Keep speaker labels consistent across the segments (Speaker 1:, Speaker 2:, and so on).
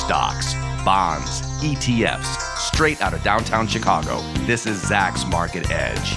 Speaker 1: stocks, bonds, ETFs, straight out of downtown Chicago. This is Zach's Market Edge.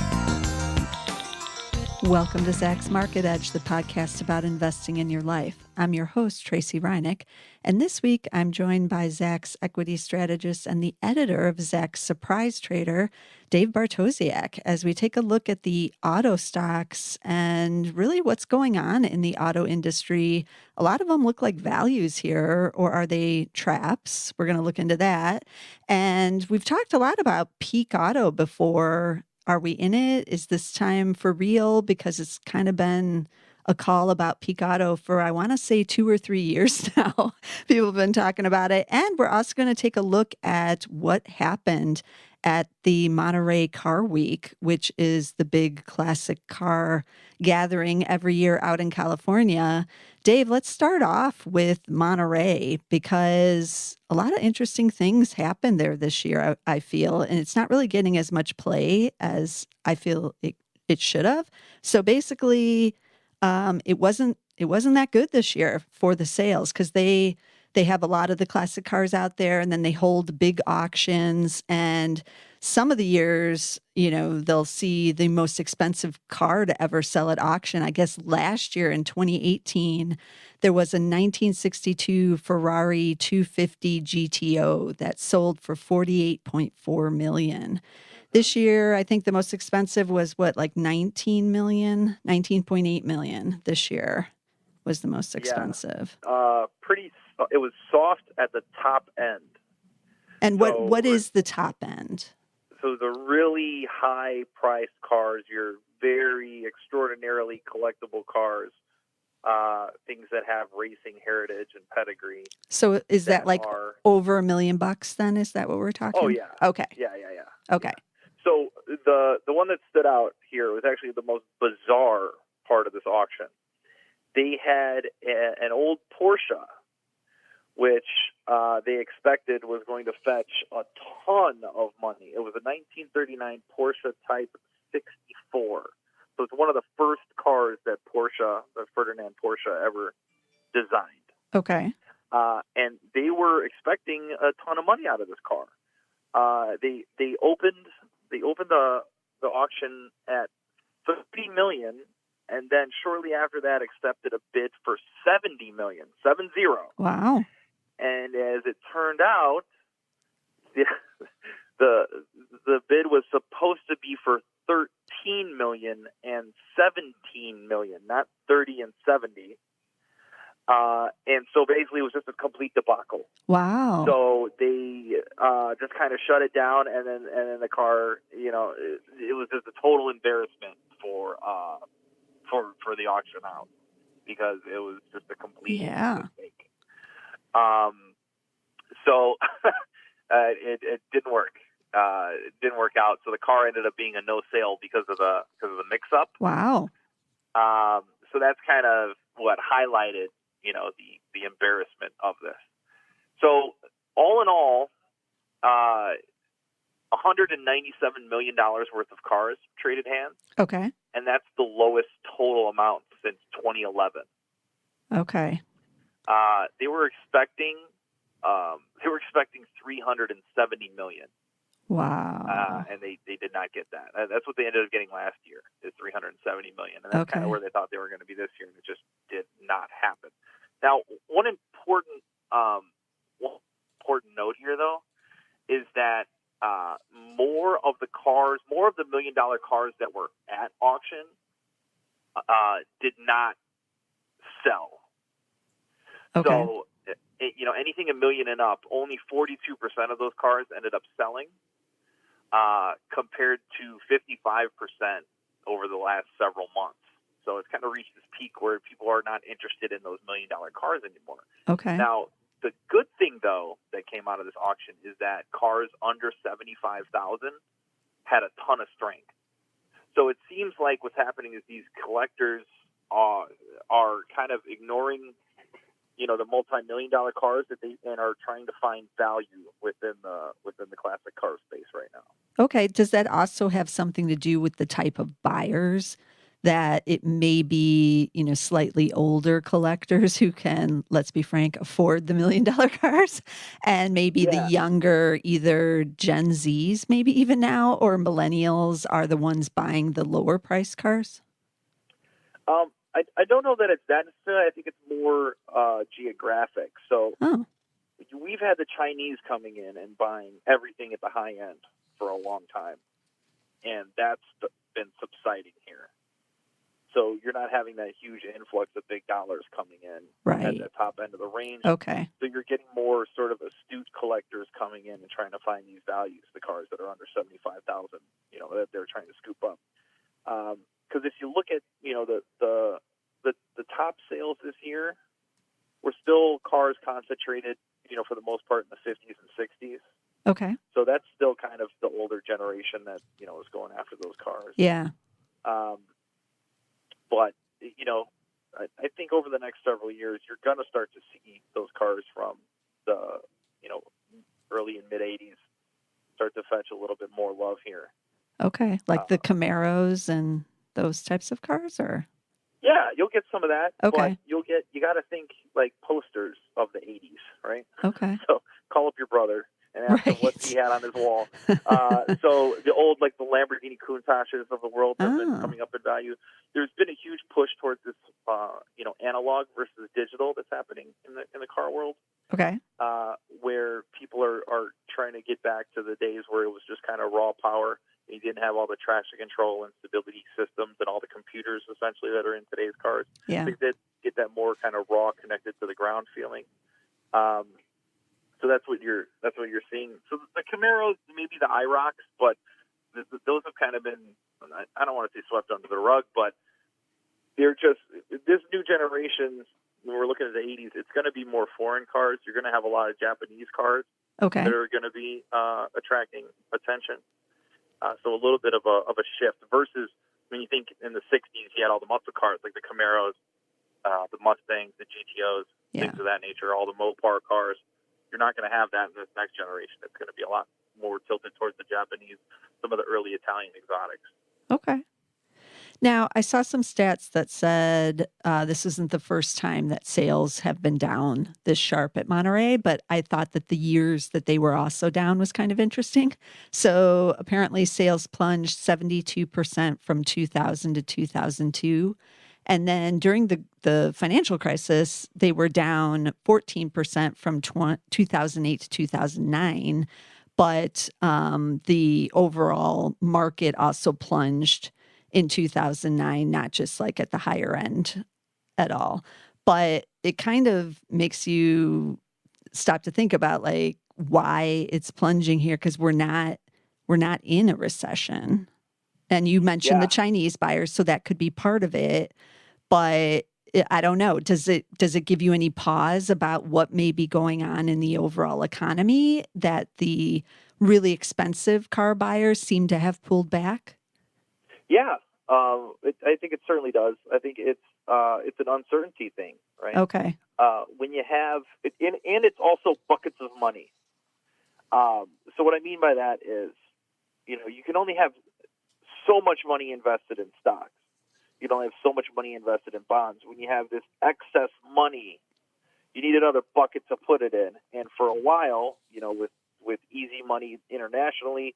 Speaker 2: Welcome to Zach's Market Edge, the podcast about investing in your life. I'm your host, Tracy Reinick, and this week I'm joined by Zach's equity strategist and the editor of Zach's Surprise Trader, Dave Bartosiak, as we take a look at the auto stocks and really what's going on in the auto industry. A lot of them look like values here, or are they traps? We're going to look into that. And we've talked a lot about peak auto before. Are we in it? Is this time for real? Because it's kind of been a call about peak auto for, I want to say, 2 or 3 years now. People have been talking about it. And we're also going to take a look at what happened at the Monterrey Car Week, which is the big classic car gathering every year out in California. Dave, let's start off with Monterey because a lot of interesting things happened there this year, I feel, and it's not really getting as much play as I feel it should have. So basically, it wasn't that good this year for the sales because they have a lot of the classic cars out there, and then they hold big auctions. And some of the years, they'll see the most expensive car to ever sell at auction. I guess last year in 2018, there was a 1962 Ferrari 250 GTO that sold for $48.4 million. This year, I think the most expensive was like 19 million, 19.8 million this year was the most expensive.
Speaker 3: It was soft at the top end.
Speaker 2: And what is the top end?
Speaker 3: So the really high-priced cars, your very extraordinarily collectible cars, things that have racing heritage and pedigree.
Speaker 2: So is that like over $1 million then? Is that what we're talking?
Speaker 3: Oh, yeah.
Speaker 2: Okay.
Speaker 3: Yeah.
Speaker 2: Okay.
Speaker 3: So the one that stood out here was actually the most bizarre part of this auction. They had an old Porsche, which they expected was going to fetch a ton of money. It was a 1939 Porsche Type 64. So it's one of the first cars that Ferdinand Porsche ever designed.
Speaker 2: Okay.
Speaker 3: And they were expecting a ton of money out of this car. They opened the auction at $30 million. And then shortly after that, accepted a bid for $70 million, 70.
Speaker 2: Wow!
Speaker 3: And as it turned out, the bid was supposed to be for $13 million and $17 million, not 30 and 70. And so basically, it was just a complete debacle.
Speaker 2: Wow!
Speaker 3: So they just kind of shut it down, and then the car, it was just a total embarrassment for the auction house because it was just a complete mistake. So it didn't work. It didn't work out. So the car ended up being a no sale because of the mix up.
Speaker 2: Wow.
Speaker 3: So that's kind of what highlighted, the embarrassment of this. So all in all, $197 million worth of cars traded hands.
Speaker 2: Okay.
Speaker 3: And that's the lowest total amount since 2011.
Speaker 2: Okay.
Speaker 3: They were expecting $370 million.
Speaker 2: Wow.
Speaker 3: And they did not get that. That's what they ended up getting last year, is $370 million. And that's kind of where they thought they were going to be this year, and it just did not happen. Now, one important note here, though, is that more of the $1 million cars that were at auction did not sell.
Speaker 2: Okay.
Speaker 3: So, anything $1 million and up, only 42% of those cars ended up selling, compared to 55% over the last several months. So it's kind of reached this peak where people are not interested in those $1 million cars anymore.
Speaker 2: Okay.
Speaker 3: Now, the good thing, though, that came out of this auction is that cars under $75,000 had a ton of strength. So it seems like what's happening is these collectors are kind of ignoring, the multi-million-dollar cars and are trying to find value within the classic car space right now.
Speaker 2: Okay. Does that also have something to do with the type of buyers that it may be, slightly older collectors who can, let's be frank, afford the $1 million cars, and maybe the
Speaker 3: Yeah.
Speaker 2: younger, either Gen Zs, maybe even now, or millennials are the ones buying the lower price cars?
Speaker 3: I don't know that it's that necessarily. I think it's more geographic. So
Speaker 2: Oh,
Speaker 3: we've had the Chinese coming in and buying everything at the high end for a long time, and that's been subsiding here. So you're not having that huge influx of big dollars coming in at
Speaker 2: right.
Speaker 3: the top end of the range.
Speaker 2: Okay.
Speaker 3: So you're getting more sort of astute collectors coming in and trying to find these values, the cars that are under 75,000, that they're trying to scoop up. Because if you look at, the top sales this year, we're still cars concentrated, for the most part in the 50s and 60s.
Speaker 2: Okay.
Speaker 3: So that's still kind of the older generation that, is going after those cars.
Speaker 2: Yeah.
Speaker 3: But, I think over the next several years, you're going to start to see those cars from the, early and mid 80s start to fetch a little bit more love here.
Speaker 2: Okay. Like the Camaros and those types of cars, or?
Speaker 3: Yeah, you'll get some of that.
Speaker 2: Okay.
Speaker 3: But you got to think like posters of the 80s, right?
Speaker 2: Okay.
Speaker 3: So call up your brother and ask him what he had on his wall. So the old, like the Lamborghini Countaches of the world have been coming up in value. There's been a huge push towards this, analog versus digital that's happening in the car world.
Speaker 2: Okay.
Speaker 3: Where people are trying to get back to the days where it was just kind of raw power. You didn't have all the traction control and stability systems and all the computers essentially that are in today's cars.
Speaker 2: Yeah.
Speaker 3: They did get that more kind of raw, connected to the ground feeling. So that's what you're seeing. So the Camaros, maybe the IROCs, but those have kind of been, I don't want to say swept under the rug, but they're just, this new generation, when we're looking at the 80s, it's going to be more foreign cars. You're going to have a lot of Japanese cars
Speaker 2: Okay.
Speaker 3: that are going to be attracting attention. So a little bit of a shift versus when you think in the 60s, you had all the muscle cars like the Camaros, the Mustangs, the GTOs, things of that nature, all the Mopar cars. You're not going to have that in this next generation. It's going to be a lot more tilted towards the Japanese, some of the early Italian exotics.
Speaker 2: Okay. Now, I saw some stats that said this isn't the first time that sales have been down this sharp at Monterey, but I thought that the years that they were also down was kind of interesting. So apparently sales plunged 72% from 2000 to 2002. And then during the financial crisis, they were down 14% from 2008 to 2009. But the overall market also plunged in 2009, not just like at the higher end at all. But it kind of makes you stop to think about like why it's plunging here, because we're not in a recession. And you mentioned the Chinese buyers, so that could be part of it. But I don't know. Does it give you any pause about what may be going on in the overall economy, that the really expensive car buyers seem to have pulled back?
Speaker 3: Yeah, I think it certainly does. I think it's an uncertainty thing, right?
Speaker 2: Okay.
Speaker 3: When you have and it's also buckets of money. So what I mean by that is, you can only have so much money invested in stocks. You don't have so much money invested in bonds. When you have this excess money, you need another bucket to put it in. And for a while, with easy money internationally,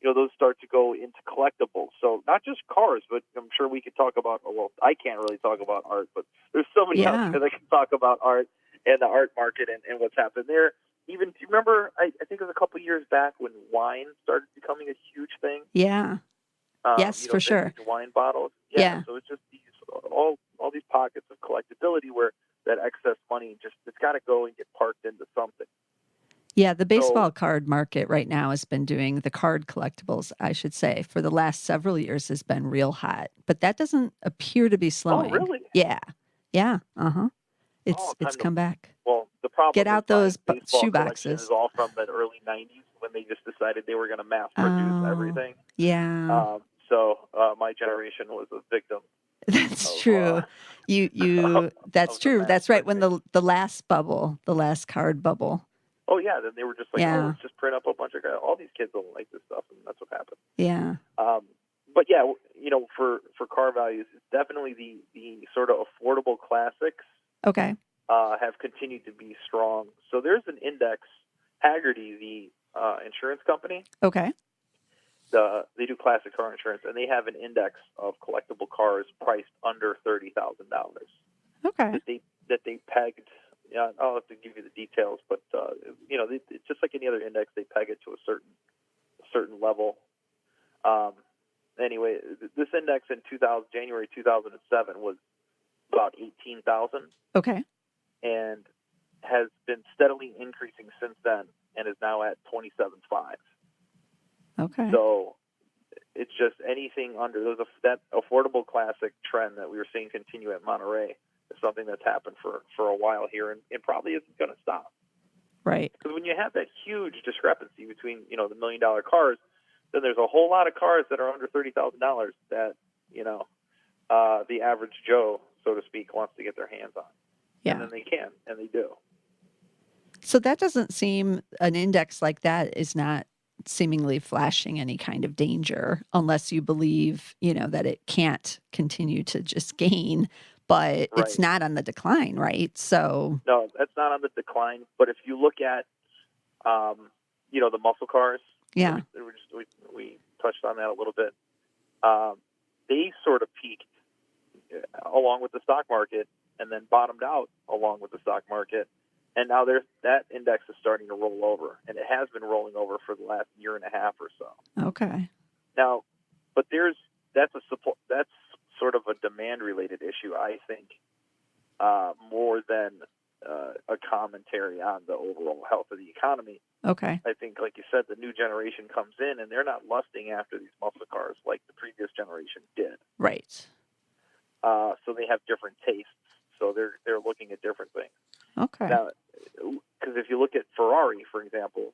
Speaker 3: those start to go into collectibles. So not just cars, but I'm sure we could talk about, well, I can't really talk about art, but there's somebody out there that can talk about art and the art market and what's happened there. Even, do you remember, I think it was a couple of years back when wine started becoming a huge thing?
Speaker 2: Yeah. Yes, for sure.
Speaker 3: Wine bottles.
Speaker 2: Yeah.
Speaker 3: So it's just all these pockets of collectability where that excess money it's got to go and get parked into something.
Speaker 2: Yeah, the baseball card market right now has been doing, the card collectibles, I should say, for the last several years has been real hot. But that doesn't appear to be slowing.
Speaker 3: Oh, really?
Speaker 2: Yeah. Yeah. Uh-huh. It's come back.
Speaker 3: Well, the problem
Speaker 2: Get out those shoe boxes.
Speaker 3: is all from the early 90s when they just decided they were going to mass produce everything.
Speaker 2: Yeah.
Speaker 3: So my generation was a victim.
Speaker 2: That's true. That's true. That's right. When the last card bubble.
Speaker 3: Oh, yeah. Then they were just like, let's just print up a bunch of guys. All these kids don't like this stuff, and that's what happened.
Speaker 2: Yeah.
Speaker 3: but yeah, for car values, definitely the sort of affordable classics
Speaker 2: Okay.
Speaker 3: have continued to be strong. So there's an index, Haggerty, the insurance company.
Speaker 2: Okay.
Speaker 3: They do classic car insurance, and they have an index of collectible cars priced under $30,000
Speaker 2: Okay.
Speaker 3: that they pegged. Yeah, I'll have to give you the details, but it's just like any other index, they peg it to a certain level. Anyway, this index in January 2007 was about 18,000,
Speaker 2: Okay.
Speaker 3: and has been steadily increasing since then, and is now at 27.5.
Speaker 2: Okay.
Speaker 3: So it's just anything under that affordable classic trend that we were seeing continue at Monterrey is something that's happened for a while here, and it probably isn't going to stop.
Speaker 2: Right.
Speaker 3: Because when you have that huge discrepancy between the $1 million cars, then there's a whole lot of cars that are under $30,000 that the average Joe, so to speak, wants to get their hands on.
Speaker 2: Yeah.
Speaker 3: And then they can, and they do.
Speaker 2: So that doesn't seem, an index like that is not seemingly flashing any kind of danger unless you believe, that it can't continue to just gain, but it's
Speaker 3: Right.
Speaker 2: not on the decline, right? So
Speaker 3: No, that's not on the decline. But if you look at, the muscle cars,
Speaker 2: yeah.
Speaker 3: we touched on that a little bit. They sort of peaked along with the stock market, and then bottomed out along with the stock market. And now that index is starting to roll over, and it has been rolling over for the last year and a half or so.
Speaker 2: Okay.
Speaker 3: Now, but that's sort of a demand related issue, I think, more than a commentary on the overall health of the economy.
Speaker 2: Okay.
Speaker 3: I think, like you said, the new generation comes in, and they're not lusting after these muscle cars like the previous generation did.
Speaker 2: Right.
Speaker 3: So they have different tastes. So they're looking at different things.
Speaker 2: Okay.
Speaker 3: Now, because if you look at Ferrari, for example,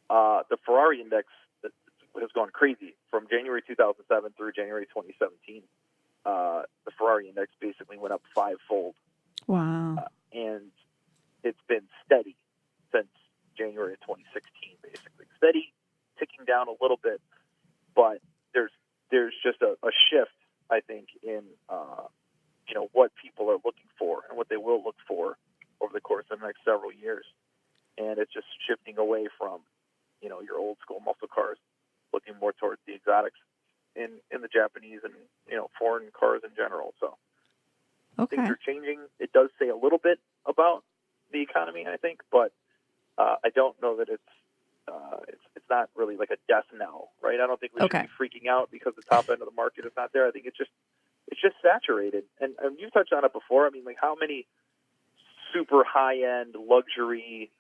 Speaker 3: the Ferrari index has gone crazy from January 2007 through January 2017. The Ferrari index basically went up fivefold.
Speaker 2: Wow.
Speaker 3: And it's been steady since January of 2016, basically. Steady, ticking down a little bit, but there's just a shift, I think, in what people are looking for and what they will look for over the course of the next several years. And it's just shifting away from, your old school muscle cars, looking more towards the exotics in the Japanese and, foreign cars in general. So
Speaker 2: Okay.
Speaker 3: things are changing. It does say a little bit about the economy, I think, but I don't know that it's not really like a death knell, right? I don't think we should be freaking out because the top end of the market is not there. I think it's just saturated. And you touched on it before. I mean, like, how many super high-end luxury,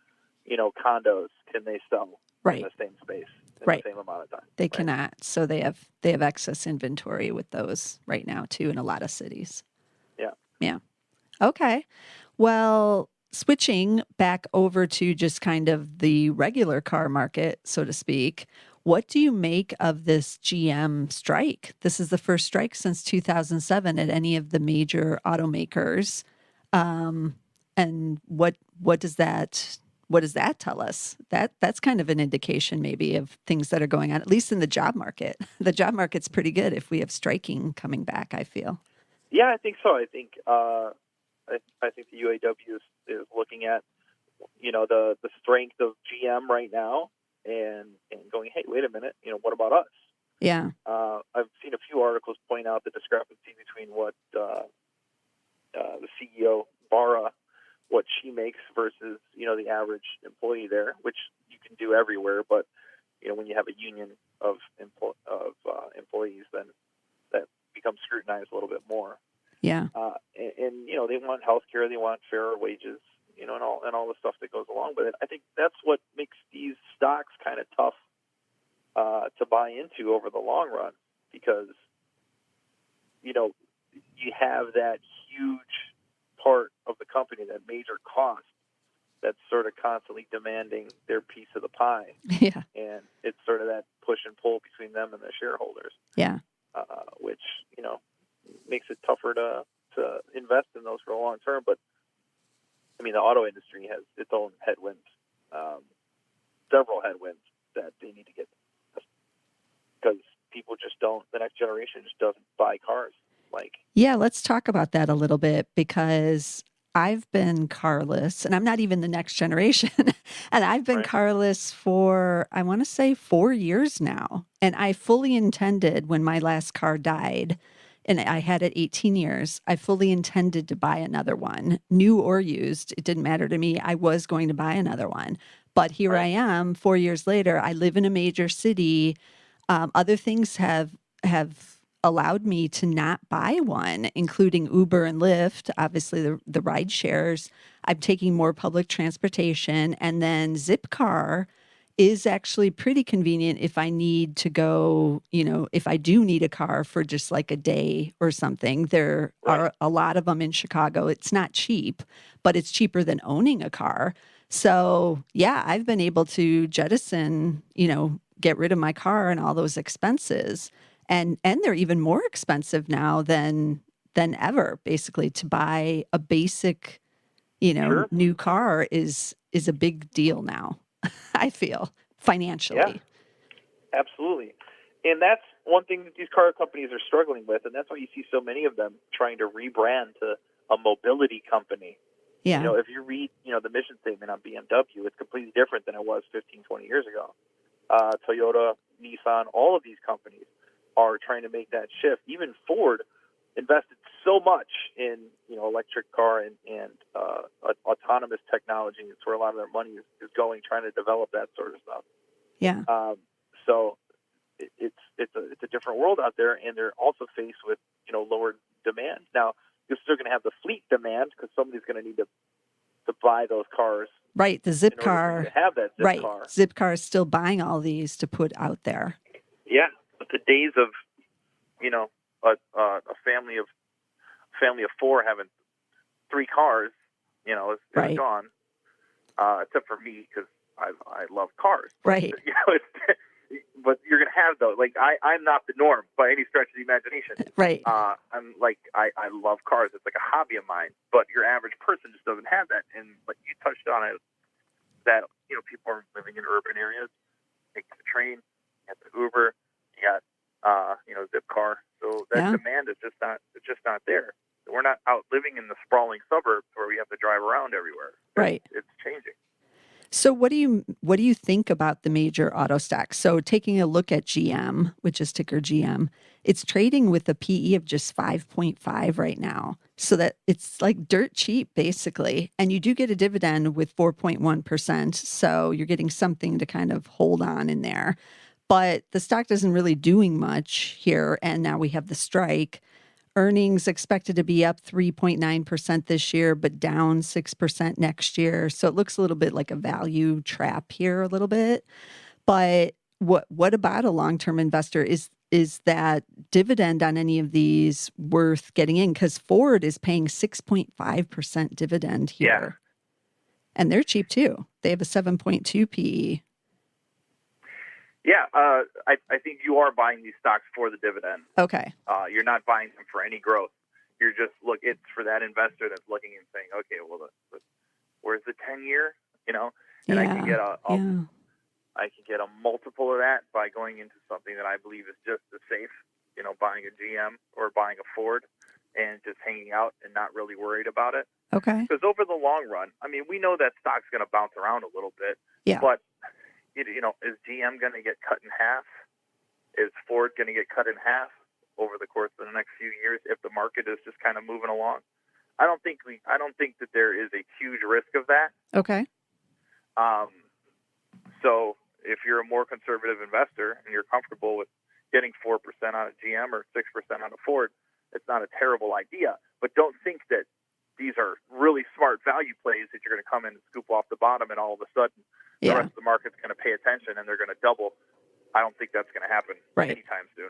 Speaker 3: condos can they sell in the same space in the same amount of time?
Speaker 2: They cannot. So they have excess inventory with those right now too in a lot of cities.
Speaker 3: Yeah.
Speaker 2: Yeah. Okay. Well, switching back over to just kind of the regular car market, so to speak, what do you make of this GM strike? This is the first strike since 2007 at any of the major automakers. And what does that tell us? That's kind of an indication maybe of things that are going on, at least in the job market. The job market's pretty good if we have striking coming back, I feel.
Speaker 3: Yeah, I think so. I think I think the UAW is looking at the strength of GM right now and going, hey, wait a minute, what about us?
Speaker 2: Yeah.
Speaker 3: I've seen a few articles point out the discrepancy between what the CEO Barra, what she makes versus the average employee there, which you can do everywhere, but when you have a union of employees, then that becomes scrutinized a little bit more.
Speaker 2: Yeah.
Speaker 3: And they want health care, they want fairer wages, and all the stuff that goes along with it. I think that's what makes these stocks kind of tough to buy into over the long run, because you have that huge part of the company, that major cost, that's sort of constantly demanding their piece of the pie.
Speaker 2: Yeah.
Speaker 3: And it's sort of that push and pull between them and the shareholders.
Speaker 2: Yeah.
Speaker 3: Which makes it tougher to invest in those for the long term. But I mean, the auto industry has its own headwinds, several headwinds that they need to get, because people just don't. The next generation just doesn't buy cars.
Speaker 2: Yeah, let's talk about that a little bit because I've been carless and I'm not even the next generation. And I've been
Speaker 3: Right.
Speaker 2: carless for, I want to say 4 years now. And I fully intended when my last car died, and I had it 18 years, I fully intended to buy another one, new or used. It didn't matter to me. I was going to buy another one. But here I am 4 years later. I live in a major city. Other things have allowed me to not buy one, including Uber and Lyft, obviously the ride shares. I'm taking more public transportation, and then Zipcar is actually pretty convenient if I need to go, if I do need a car for just like a day or something. There are a lot of them in Chicago. It's not cheap, but it's cheaper than owning a car. So yeah, I've been able to jettison, get rid of my car and all those expenses. And they're even more expensive now than ever. Basically, to buy a basic,
Speaker 3: Sure.
Speaker 2: new car is a big deal now. I feel financially.
Speaker 3: Yeah, absolutely. And that's one thing that these car companies are struggling with, and that's why you see so many of them trying to rebrand to a mobility company.
Speaker 2: Yeah.
Speaker 3: If you read, the mission statement on BMW, it's completely different than it was 15, 20 years ago. Toyota, Nissan, all of these companies are trying to make that shift. Even Ford invested so much in electric car and autonomous technology. It's where a lot of their money is going, trying to develop that sort of stuff.
Speaker 2: Yeah.
Speaker 3: So it's a different world out there, and they're also faced with lower demand. Now you're still going to have the fleet demand because somebody's going to need to buy those cars.
Speaker 2: Right. The Zipcar.
Speaker 3: To have that Zipcar.
Speaker 2: Right. Zipcar is still buying all these to put out there.
Speaker 3: Yeah, but the days of a family of four having 3 cars, is
Speaker 2: Right.
Speaker 3: gone. Except for me, because I love cars.
Speaker 2: Right.
Speaker 3: But you're gonna have those. I'm not the norm by any stretch of the imagination.
Speaker 2: Right.
Speaker 3: I'm I love cars. It's like a hobby of mine. But your average person just doesn't have that. And like you touched on it, that people are living in urban areas, take the train, you got the Uber, you got Zipcar. So that demand is just not there. We're not out living in the sprawling suburbs where we have to drive around everywhere.
Speaker 2: Right.
Speaker 3: It's changing.
Speaker 2: So what do you think about the major auto stocks? So taking a look at GM, which is ticker GM, it's trading with a PE of just 5.5 right now. So that it's like dirt cheap basically. And you do get a dividend with 4.1%. So you're getting something to kind of hold on in there. But the stock isn't really doing much here. And now we have the strike. Earnings expected to be up 3.9% this year, but down 6% next year. So it looks a little bit like a value trap here a little bit. But what about a long-term investor? Is that dividend on any of these worth getting in? Because Ford is paying 6.5% dividend here.
Speaker 3: Yeah.
Speaker 2: And they're cheap too. They have a 7.2 PE.
Speaker 3: Yeah, I think you are buying these stocks for the dividend.
Speaker 2: Okay.
Speaker 3: You're not buying them for any growth. You're just it's for that investor that's looking and saying, okay, well, where's the 10-year? And I can get I can get a multiple of that by going into something that I believe is just as safe. Buying a GM or buying a Ford and just hanging out and not really worried about it.
Speaker 2: Okay.
Speaker 3: Because over the long run, I mean, we know that stock's going to bounce around a little bit.
Speaker 2: Yeah.
Speaker 3: But is GM going to get cut in half? Is Ford going to get cut in half over the course of the next few years if the market is just kind of moving along? I don't think that there is a huge risk of that.
Speaker 2: Okay.
Speaker 3: So if you're a more conservative investor and you're comfortable with getting 4% out of GM or 6% out of Ford, it's not a terrible idea. But don't think that these are really smart value plays that you're going to come in and scoop off the bottom and all of a sudden the rest of the market's going to pay attention and they're going to double. I don't think that's going to happen anytime soon.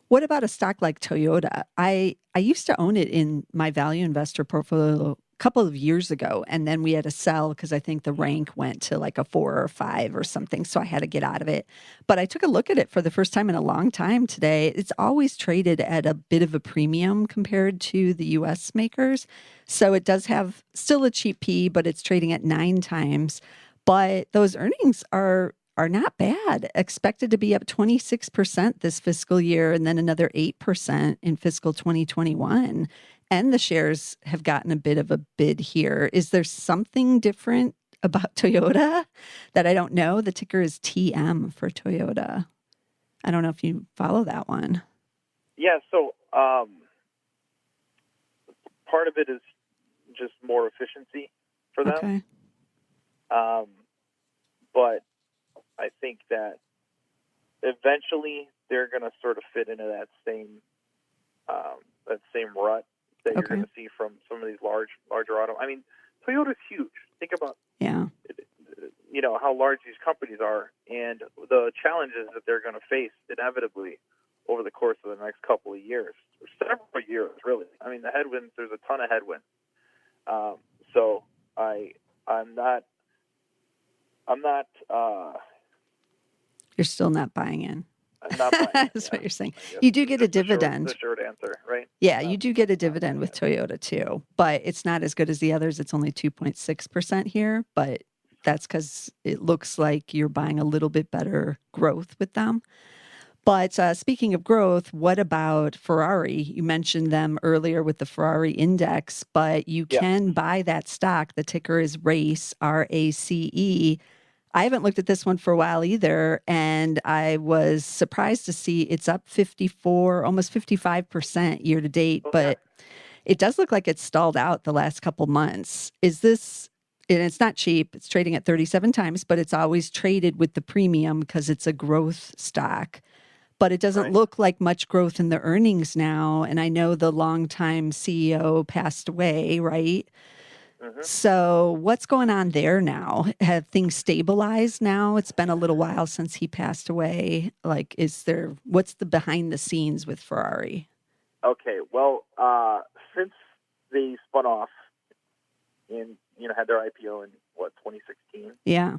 Speaker 2: What about a stock like Toyota? I used to own it in my value investor portfolio a couple of years ago, and then we had to sell because I think the rank went to like a 4 or 5 or something, so I had to get out of it. But I took a look at it for the first time in a long time today. It's always traded at a bit of a premium compared to the U.S. makers. So it does have still a cheap P, but it's trading at 9 times. But those earnings are are not bad. Expected to be up 26% this fiscal year and then another 8% in fiscal 2021. And the shares have gotten a bit of a bid here. Is there something different about Toyota that I don't know? The ticker is TM for Toyota. I don't know if you follow that one.
Speaker 3: Yeah, so part of it is just more efficiency for them.
Speaker 2: Okay.
Speaker 3: But I think that eventually they're going to sort of fit into that same rut that you're going to see from some of these larger auto. I mean, Toyota's huge. Think about how large these companies are and the challenges that they're going to face inevitably over the course of the next couple of years, or several years, really. I mean, the headwinds. There's a ton of headwinds. So I'm not.
Speaker 2: You're still not buying in.
Speaker 3: I'm not buying in.
Speaker 2: That's what you're saying. You do get a dividend.
Speaker 3: The short answer, right?
Speaker 2: Yeah, you do get a dividend with Toyota too, but it's not as good as the others. It's only 2.6% here, but that's because it looks like you're buying a little bit better growth with them. But speaking of growth, what about Ferrari? You mentioned them earlier with the Ferrari index, but you can buy that stock. The ticker is RACE, RACE. I haven't looked at this one for a while either, and I was surprised to see it's up 54, almost 55% year to date, but it does look like it's stalled out the last couple months. Is this, and it's not cheap, it's trading at 37 times, but it's always traded with the premium because it's a growth stock. But it doesn't look like much growth in the earnings now, and I know the longtime CEO passed away, right? So what's going on there now? Have things stabilized now? It's been a little while since he passed away. Like, what's the behind the scenes with Ferrari?
Speaker 3: Okay, well, since they spun off and had their IPO in 2016?
Speaker 2: Yeah.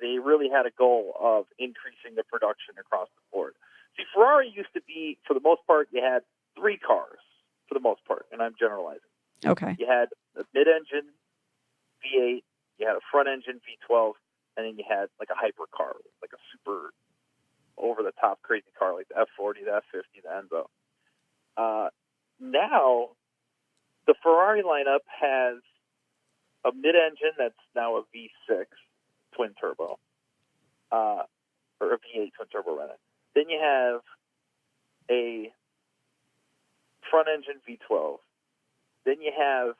Speaker 3: They really had a goal of increasing the production across the board. See, Ferrari used to be, for the most part, you had 3 cars, for the most part, and I'm generalizing.
Speaker 2: Okay.
Speaker 3: You had a mid-engine V8, you had a front-engine V12, and then you had like a hypercar, like a super over-the-top crazy car, like the F40, the F50, the Enzo. Now, the Ferrari lineup has a mid-engine that's now a V6 twin turbo, or a V8 twin turbo, rather. Then you have a front-engine V12. Then you have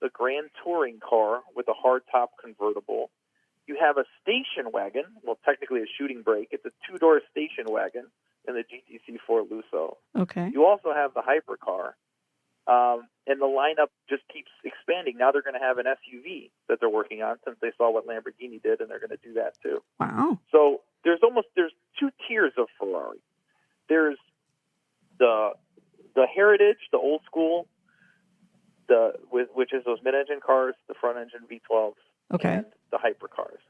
Speaker 3: the Grand Touring car with a hardtop convertible. You have a station wagon, well, technically a shooting brake. It's a 2-door station wagon in the GTC4 Lusso.
Speaker 2: Okay.
Speaker 3: You also have the hypercar, and the lineup just keeps expanding. Now they're going to have an SUV that they're working on since they saw what Lamborghini did, and they're going to do that too.
Speaker 2: Wow.
Speaker 3: So there's 2 tiers of Ferrari. There's the heritage, the old school, which is those mid-engine cars, the front-engine V12s, and the hypercars.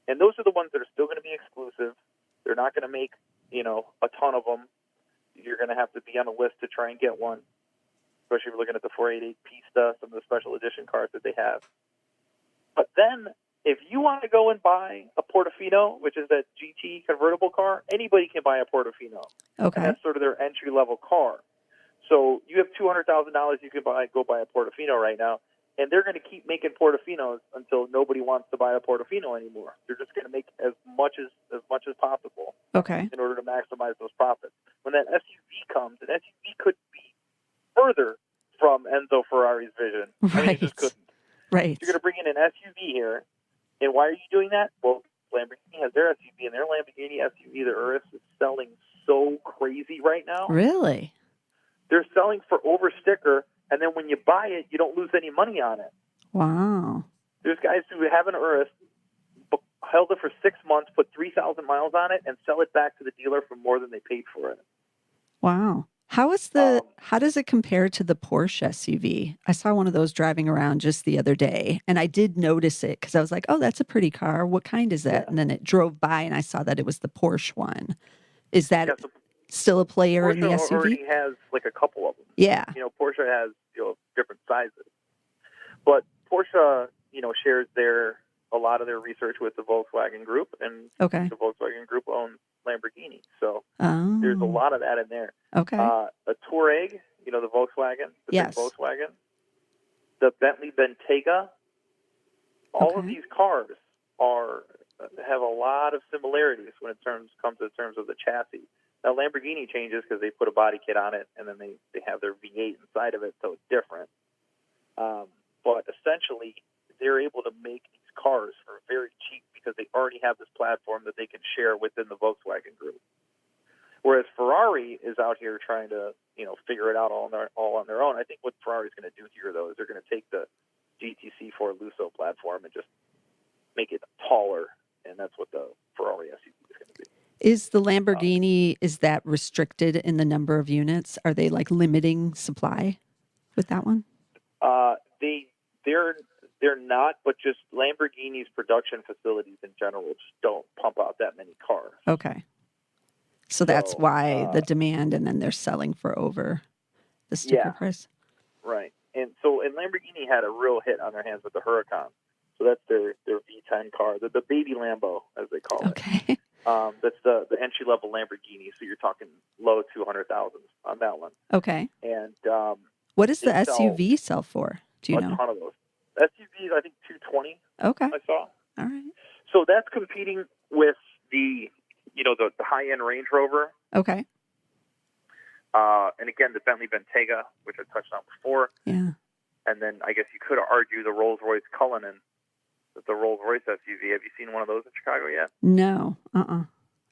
Speaker 3: And those are the ones that are still going to be exclusive. They're not going to make, a ton of them. You're going to have to be on a list to try and get one, especially if you're looking at the 488 Pista, some of the special edition cars that they have. But then, if you want to go and buy a Portofino, which is that GT convertible car, anybody can buy a Portofino.
Speaker 2: Okay.
Speaker 3: And that's sort of their entry-level car. So you have $200,000 you can go buy a Portofino right now, and they're going to keep making Portofinos until nobody wants to buy a Portofino anymore. They're just going to make as much as possible in order to maximize those profits. When that SUV comes, an SUV could be further from Enzo Ferrari's vision.
Speaker 2: Right.
Speaker 3: I mean, it just couldn't.
Speaker 2: Right.
Speaker 3: You're going to bring in an SUV here, and why are you doing that? Well, Lamborghini has their SUV, and their Lamborghini SUV, the Urus, is selling so crazy right now.
Speaker 2: Really?
Speaker 3: They're selling for over sticker, and then when you buy it, you don't lose any money on it.
Speaker 2: Wow.
Speaker 3: There's guys who have an Urus, held it for 6 months, put 3,000 miles on it, and sell it back to the dealer for more than they paid for it.
Speaker 2: Wow. How does it compare to the Porsche SUV? I saw one of those driving around just the other day, and I did notice it because I was like, oh, that's a pretty car. What kind is that? Yeah. And then it drove by, and I saw that it was the Porsche one. Is that still a player
Speaker 3: Porsche
Speaker 2: in the SUV?
Speaker 3: already has like a couple of them.
Speaker 2: Yeah.
Speaker 3: Porsche has different sizes, but Porsche shares a lot of their research with the Volkswagen Group, and
Speaker 2: Okay.
Speaker 3: the Volkswagen Group owns Lamborghini. So there's a
Speaker 2: Oh,
Speaker 3: lot of that in there.
Speaker 2: okay.
Speaker 3: A Touareg, the Volkswagen, the
Speaker 2: Yes.
Speaker 3: big Volkswagen, the Bentley Bentayga, all of
Speaker 2: Okay.
Speaker 3: these cars have a lot of similarities when it comes to terms of the chassis. Now, Lamborghini changes because they put a body kit on it, and then they have their V8 inside of it, so it's different. But essentially, they're able to make these cars for very cheap because they already have this platform that they can share within the Volkswagen Group. Whereas Ferrari is out here trying to, figure it out all on their own. I think what Ferrari's going to do here, though, is they're going to take the GTC4 Lusso platform and just make it taller, and that's what the Ferrari SUV is going to be.
Speaker 2: Is the Lamborghini, is that restricted in the number of units? Are they like limiting supply with that one?
Speaker 3: They're not, but just Lamborghini's production facilities in general just don't pump out that many cars.
Speaker 2: Okay. So that's
Speaker 3: So,
Speaker 2: why the demand, and then they're selling for over the sticker price.
Speaker 3: Right. And Lamborghini had a real hit on their hands with the Huracan. So that's their V10 car, the baby Lambo, as they call it.
Speaker 2: Okay.
Speaker 3: That's the entry-level Lamborghini, so you're talking low 200,000s on that one.
Speaker 2: Okay.
Speaker 3: And
Speaker 2: what does the
Speaker 3: they sell
Speaker 2: SUV sell for? Do you know?
Speaker 3: a ton of those. SUVs, I think 220
Speaker 2: Okay.
Speaker 3: I saw.
Speaker 2: All right.
Speaker 3: So that's competing with the high-end Range Rover.
Speaker 2: Okay.
Speaker 3: And again, the Bentley Bentayga, which I touched on before.
Speaker 2: Yeah.
Speaker 3: And then I guess you could argue the Rolls-Royce Cullinan, the Rolls-Royce SUV. Have you seen one of those in Chicago yet?
Speaker 2: No.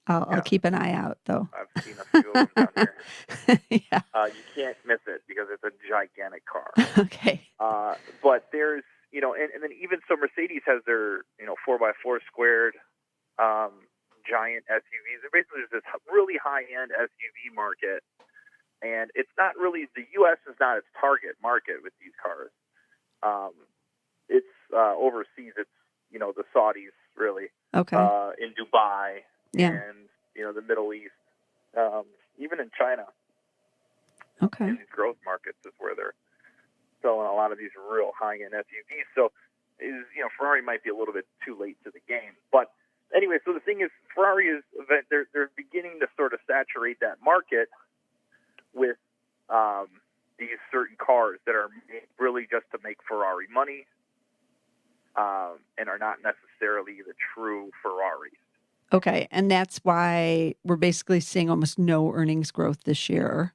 Speaker 2: I'll keep an eye out, though.
Speaker 3: I've seen a few of them down here.
Speaker 2: Yeah.
Speaker 3: You can't miss it because it's a gigantic car.
Speaker 2: Okay.
Speaker 3: But there's, and then even so Mercedes has their, 4x4 squared giant SUVs. They're basically just this really high-end SUV market. And it's not really, the U.S. is not its target market with these cars. It's overseas, it's, the Saudis, really.
Speaker 2: Okay.
Speaker 3: In Dubai
Speaker 2: Yeah.
Speaker 3: and, the Middle East, even in China.
Speaker 2: Okay.
Speaker 3: In these growth markets is where they're selling a lot of these real high-end SUVs. So, Ferrari might be a little bit too late to the game. But anyway, so the thing is, Ferrari is, they're beginning to sort of saturate that market with these certain cars that are made really just to make Ferrari money and are not necessarily the true Ferraris.
Speaker 2: Okay. And that's why we're basically seeing almost no earnings growth this year.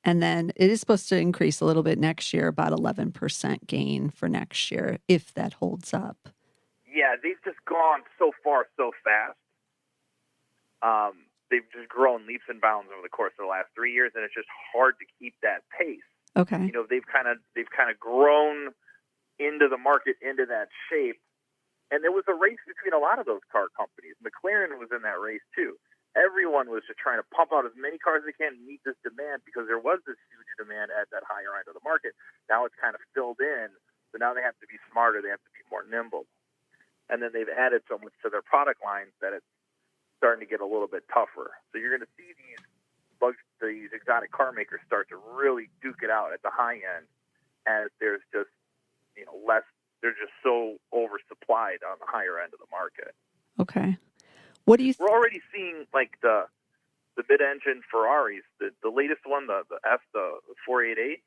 Speaker 2: And then it is supposed to increase a little bit next year, about 11% gain for next year, if that holds up.
Speaker 3: Yeah, they've just gone so far so fast. They've just grown leaps and bounds over the course of the last 3 years, and it's just hard to keep that pace.
Speaker 2: Okay.
Speaker 3: They've kind of grown into the market, into that shape. And there was a race between a lot of those car companies. McLaren was in that race too. Everyone was just trying to pump out as many cars as they can to meet this demand because there was this huge demand at that higher end of the market. Now it's kind of filled in, so now they have to be smarter. They have to be more nimble. And then they've added so much to their product lines that it's starting to get a little bit tougher. So you're going to see these exotic car makers start to really duke it out at the high end as there's just less. They're just so oversupplied on the higher end of the market.
Speaker 2: Okay. What do you?
Speaker 3: We're already seeing like the mid-engine Ferraris. The latest one, the 488,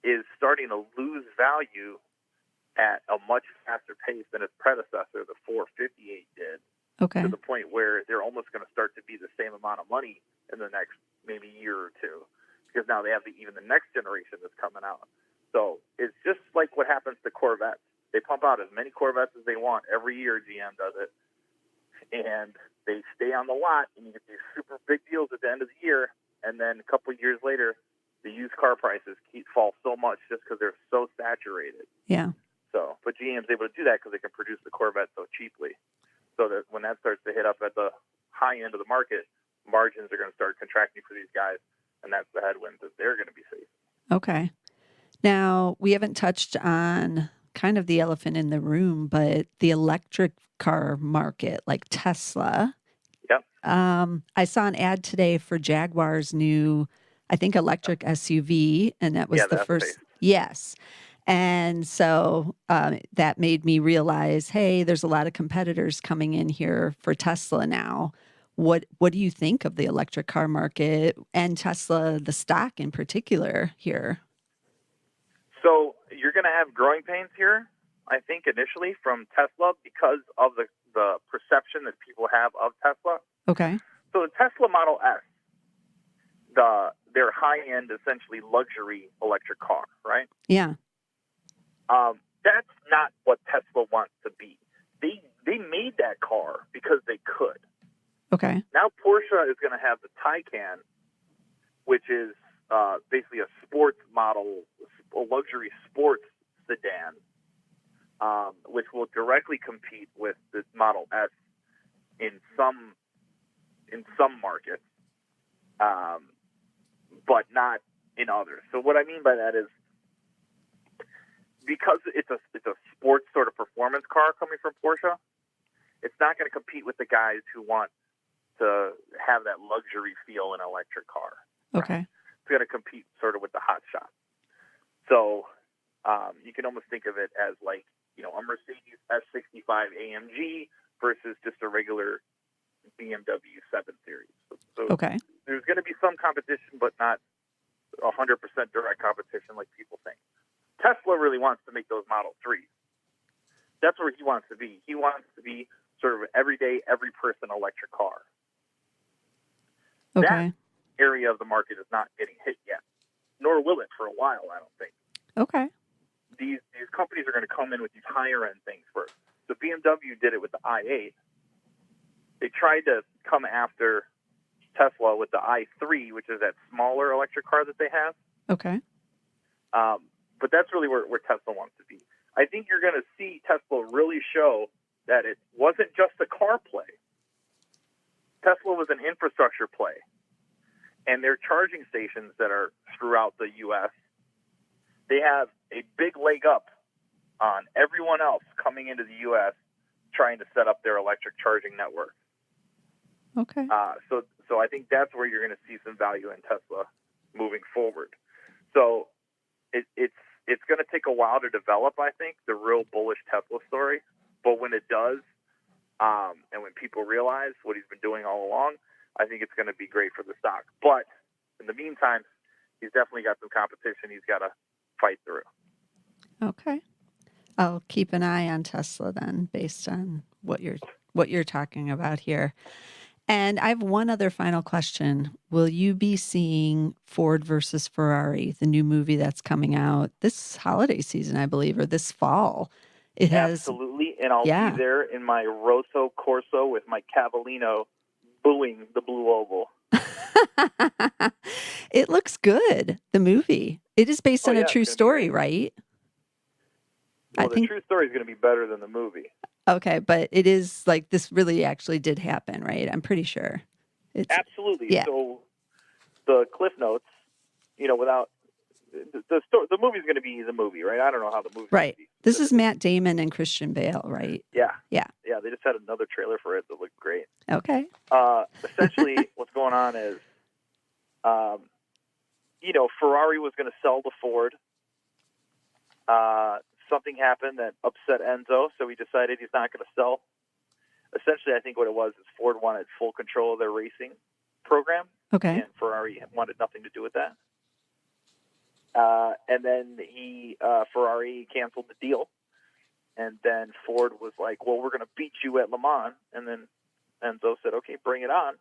Speaker 3: is starting to lose value at a much faster pace than its predecessor, the 458, did.
Speaker 2: Okay.
Speaker 3: To the point where they're almost going to start to be the same amount of money in the next maybe year or two, because now they have even the next generation that's coming out. So it's just like what happens to Corvettes. They pump out as many Corvettes as they want every year. GM does it, and they stay on the lot, and you get these super big deals at the end of the year, and then a couple of years later, the used car prices fall so much just because they're so saturated.
Speaker 2: Yeah.
Speaker 3: So, but GM's able to do that because they can produce the Corvette so cheaply. So that when that starts to hit up at the high end of the market, margins are going to start contracting for these guys, and that's the headwind that they're going to be facing.
Speaker 2: Okay. Now, we haven't touched on kind of the elephant in the room, but the electric car market, like Tesla.
Speaker 3: Yep.
Speaker 2: I saw an ad today for Jaguar's new, I think, electric SUV, and that was the first.
Speaker 3: Face.
Speaker 2: Yes. And so that made me realize, hey, there's a lot of competitors coming in here for Tesla now. What do you think of the electric car market and Tesla, the stock in particular here?
Speaker 3: So you're going to have growing pains here, I think, initially from Tesla because of the perception that people have of Tesla.
Speaker 2: Okay.
Speaker 3: So the Tesla Model S, their high-end, essentially luxury electric car, right?
Speaker 2: Yeah.
Speaker 3: That's not what Tesla wants to be. They made that car because they could.
Speaker 2: Okay.
Speaker 3: Now Porsche is going to have the Taycan, which is basically a sports model, a luxury sports sedan, which will directly compete with the Model S in some markets, but not in others. So what I mean by that is, because it's a sports sort of performance car coming from Porsche, it's not going to compete with the guys who want to have that luxury feel in an electric car.
Speaker 2: Okay.
Speaker 3: It's going to compete sort of with the hot shot. So you can almost think of it as like, a Mercedes S65 AMG versus just a regular BMW 7 Series. So
Speaker 2: Okay.
Speaker 3: there's going to be some competition, but not 100% direct competition like people think. Tesla really wants to make those Model 3s. That's where he wants to be. He wants to be sort of an everyday, every person electric car.
Speaker 2: Okay.
Speaker 3: That area of the market is not getting hit yet, nor will it for a while, I don't think.
Speaker 2: Okay.
Speaker 3: These companies are going to come in with these higher end things first. So BMW did it with the i8. They tried to come after Tesla with the i3, which is that smaller electric car that they have.
Speaker 2: Okay.
Speaker 3: But that's really where Tesla wants to be. I think you're going to see Tesla really show that it wasn't just a car play. Tesla was an infrastructure play. And their charging stations that are throughout the U.S., they have a big leg up on everyone else coming into the U.S. trying to set up their electric charging network.
Speaker 2: Okay.
Speaker 3: So I think that's where you're going to see some value in Tesla moving forward. So it's going to take a while to develop, I think, the real bullish Tesla story. But when it does, and when people realize what he's been doing all along, I think it's going to be great for the stock. But in the meantime, he's definitely got some competition he's got to fight through.
Speaker 2: Okay. I'll keep an eye on Tesla then, based on what you're talking about here. And I have one other final question. Will you be seeing Ford versus Ferrari, the new movie that's coming out this holiday season, I believe, or this fall? It has
Speaker 3: Absolutely, and I'll be there in my Rosso Corso with my Cavallino booing the blue oval.
Speaker 2: It looks good, the movie. It is based on a true story, right?
Speaker 3: Well, the true story is going to be better than the movie.
Speaker 2: Okay, but it is like this really actually did happen, right? I'm pretty sure.
Speaker 3: Absolutely.
Speaker 2: Yeah.
Speaker 3: So the cliff notes, without the movie's going to be the movie, right? I don't know how the movie's
Speaker 2: right.
Speaker 3: Going to be.
Speaker 2: This is Matt Damon and Christian Bale, right?
Speaker 3: Yeah.
Speaker 2: Yeah.
Speaker 3: Yeah, they just had another trailer for it that looked great.
Speaker 2: Okay.
Speaker 3: Essentially, what's going on is, Ferrari was going to sell to Ford. Something happened that upset Enzo, so he decided he's not going to sell. Essentially, I think what it was is Ford wanted full control of their racing program.
Speaker 2: Okay.
Speaker 3: And Ferrari wanted nothing to do with that. And then Ferrari canceled the deal. And then Ford was like, well, we're going to beat you at Le Mans. And then Enzo said, okay, bring it on.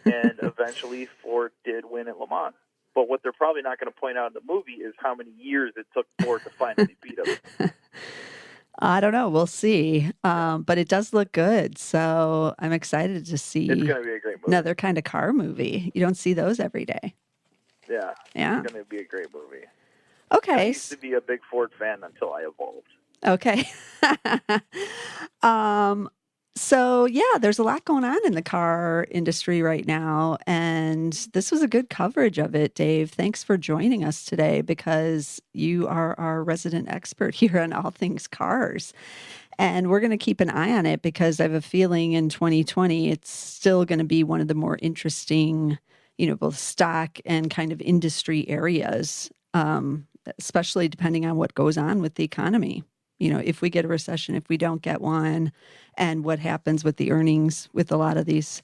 Speaker 3: And eventually Ford did win at Le Mans. But what they're probably not going to point out in the movie is how many years it took Ford to finally beat him.
Speaker 2: I don't know. We'll see. But it does look good. So I'm excited to see
Speaker 3: it's going to be a great movie.
Speaker 2: Another kind of car movie. You don't see those every day.
Speaker 3: Yeah.
Speaker 2: Yeah.
Speaker 3: It's going to be a great movie.
Speaker 2: Okay.
Speaker 3: I used to be a big Ford fan until I evolved.
Speaker 2: Okay. So yeah, there's a lot going on in the car industry right now, and this was a good coverage of it, Dave. Thanks for joining us today because you are our resident expert here on all things cars. And we're going to keep an eye on it because I have a feeling in 2020, it's still going to be one of the more interesting, both stock and kind of industry areas especially depending on what goes on with the economy. If we get a recession, if we don't get one, and what happens with the earnings with a lot of these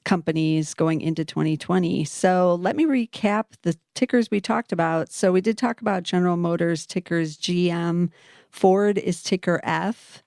Speaker 2: companies going into 2020. So let me recap the tickers we talked about. So we did talk about General Motors, tickers GM. Ford is ticker F.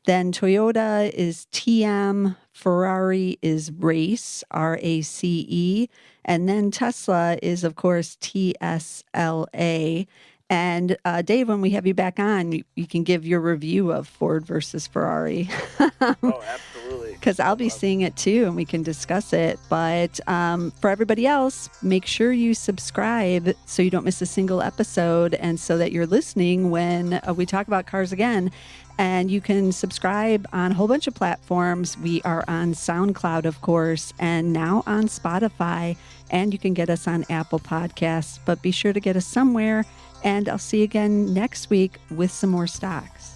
Speaker 2: Then Toyota is TM. Ferrari is RACE, RACE. And then Tesla is, of course, TSLA. And Dave, when we have you back on, you can give your review of Ford versus Ferrari.
Speaker 3: Oh, absolutely.
Speaker 2: Because I'll be seeing it too, and we can discuss it. But for everybody else, make sure you subscribe so you don't miss a single episode, and so that you're listening when we talk about cars again. And you can subscribe on a whole bunch of platforms. We are on SoundCloud, of course, and now on Spotify. And you can get us on Apple Podcasts. But be sure to get us somewhere. And I'll see you again next week with some more stocks.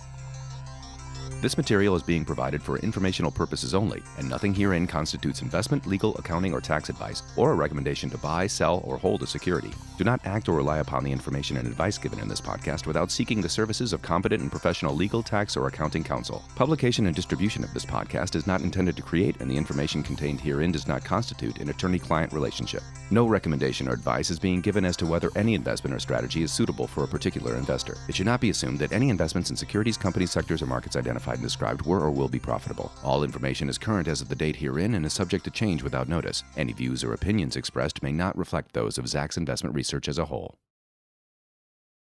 Speaker 1: This material is being provided for informational purposes only, and nothing herein constitutes investment, legal, accounting, or tax advice, or a recommendation to buy, sell, or hold a security. Do not act or rely upon the information and advice given in this podcast without seeking the services of competent and professional legal, tax, or accounting counsel. Publication and distribution of this podcast is not intended to create, and the information contained herein does not constitute an attorney-client relationship. No recommendation or advice is being given as to whether any investment or strategy is suitable for a particular investor. It should not be assumed that any investments in securities, companies, sectors, or markets identified and described were or will be profitable. All information is current as of the date herein and is subject to change without notice. Any views or opinions expressed may not reflect those of Zacks Investment Research as a whole.